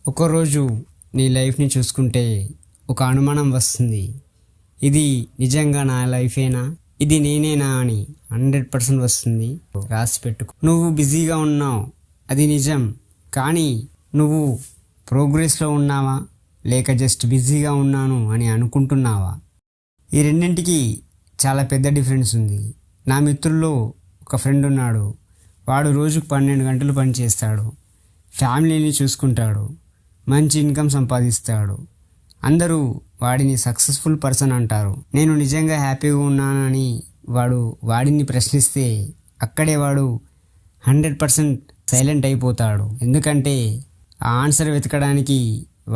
ఒకరోజు నీ లైఫ్ని చూసుకుంటే ఒక అనుమానం వస్తుంది. ఇది నిజంగా నా లైఫేనా, ఇది నేనేనా అని 100% వస్తుంది. రాసి పెట్టుకో. నువ్వు బిజీగా ఉన్నావు, అది నిజం. కానీ నువ్వు ప్రోగ్రెస్లో ఉన్నావా లేక జస్ట్ బిజీగా ఉన్నాను అని అనుకుంటున్నావా? ఈ రెండింటికి చాలా పెద్ద డిఫరెన్స్ ఉంది. నా మిత్రుల్లో ఒక ఫ్రెండ్ ఉన్నాడు. వాడు రోజుకు 12 గంటలు పని చేస్తాడు, ఫ్యామిలీని చూసుకుంటాడు, మంచి ఇన్కమ్ సంపాదిస్తాడు. అందరూ వాడిని సక్సెస్ఫుల్ పర్సన్ అంటారు. నేను నిజంగా హ్యాపీగా ఉన్నానని వాడిని ప్రశ్నిస్తే అక్కడే వాడు 100% సైలెంట్ అయిపోతాడు. ఎందుకంటే ఆ ఆన్సర్ వెతకడానికి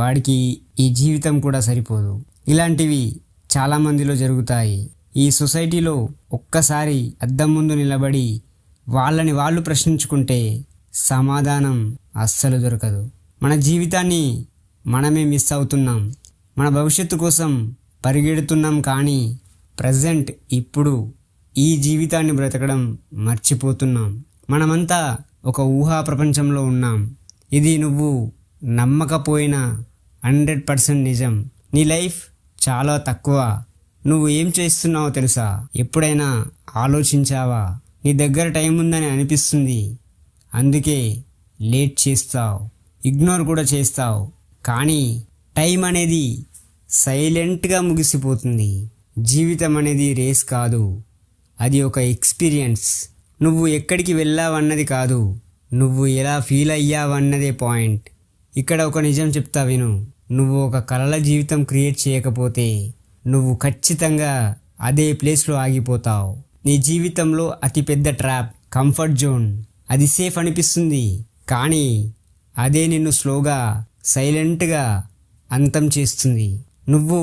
వాడికి ఈ జీవితం కూడా సరిపోదు. ఇలాంటివి చాలామందిలో జరుగుతాయి. ఈ సొసైటీలో ఒక్కసారి అద్దం ముందు నిలబడి వాళ్ళని వాళ్ళు ప్రశ్నించుకుంటే సమాధానం అస్సలు దొరకదు. మన జీవితాన్ని మనమే మిస్ అవుతున్నాం. మన భవిష్యత్తు కోసం పరిగెడుతున్నాం, కానీ ప్రజెంట్ ఇప్పుడు ఈ జీవితాన్ని బ్రతకడం మర్చిపోతున్నాం. మనమంతా ఒక ఊహా ప్రపంచంలో ఉన్నాం. ఇది నువ్వు నమ్మకపోయినా 100% నిజం. నీ లైఫ్ చాలా తక్కువ. నువ్వు ఏం చేస్తున్నావో తెలుసా? ఎప్పుడైనా ఆలోచించావా? నీ దగ్గర టైం ఉందని అనిపిస్తుంది, అందుకే లేట్ చేస్తావు, ఇగ్నోర్ కూడా చేస్తావు. కానీ టైం అనేది సైలెంట్గా ముగిసిపోతుంది. జీవితం అనేది రేస్ కాదు, అది ఒక ఎక్స్పీరియన్స్. నువ్వు ఎక్కడికి వెళ్ళావన్నది కాదు, నువ్వు ఎలా ఫీల్ అయ్యావన్నదే పాయింట్. ఇక్కడ ఒక నిజం చెప్తా విను. నువ్వు ఒక కలల జీవితం క్రియేట్ చేయకపోతే నువ్వు ఖచ్చితంగా అదే ప్లేస్లో ఆగిపోతావు. నీ జీవితంలో అతిపెద్ద ట్రాప్ కంఫర్ట్ జోన్. అది సేఫ్ అనిపిస్తుంది, కానీ అదే నిన్ను స్లోగా సైలెంట్గా అంతం చేస్తుంది. నువ్వు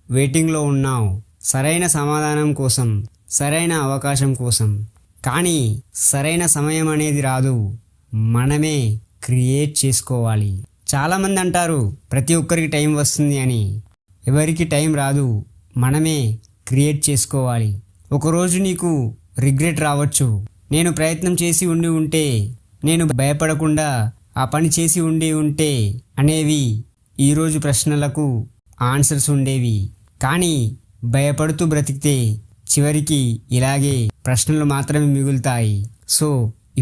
వెయిటింగ్లో ఉన్నావు, సరైన సమాధానం కోసం, సరైన అవకాశం కోసం. కానీ సరైన సమయం అనేది రాదు, మనమే క్రియేట్ చేసుకోవాలి. చాలామంది అంటారు ప్రతి ఒక్కరికి టైం వస్తుంది అని. ఎవరికి టైం రాదు, మనమే క్రియేట్ చేసుకోవాలి. ఒకరోజు నీకు రిగ్రెట్ రావచ్చు. నేను ప్రయత్నం చేసి ఉంటే, నేను భయపడకుండా ఆ పని చేసి ఉంటే అనేవి ఈరోజు ప్రశ్నలకు ఆన్సర్స్ ఉండేవి. కానీ భయపడుతూ బ్రతికితే చివరికి ఇలాగే ప్రశ్నలు మాత్రమే మిగులుతాయి. సో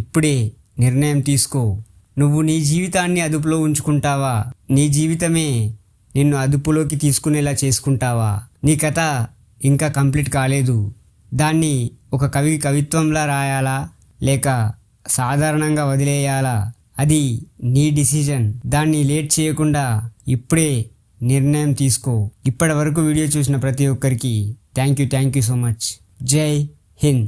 ఇప్పుడే నిర్ణయం తీసుకో. నువ్వు నీ జీవితాన్ని అదుపులో ఉంచుకుంటావా? నీ జీవితమే నిన్ను అదుపులోకి తీసుకునేలా చేసుకుంటావా? నీ కథ ఇంకా కంప్లీట్ కాలేదు. దాన్ని ఒక కవిత్వంలా రాయాలా లేక సాధారణంగా వదిలేయాలా? అది నీ డిసిజన్. దాన్ని లేట్ చేయకుండా ఇప్పుడే నిర్ణయం తీసుకో. ఇప్పటి వరకు వీడియో చూసిన ప్రతి ఒక్కరికి థ్యాంక్ యూ సో మచ్. జై హింద్.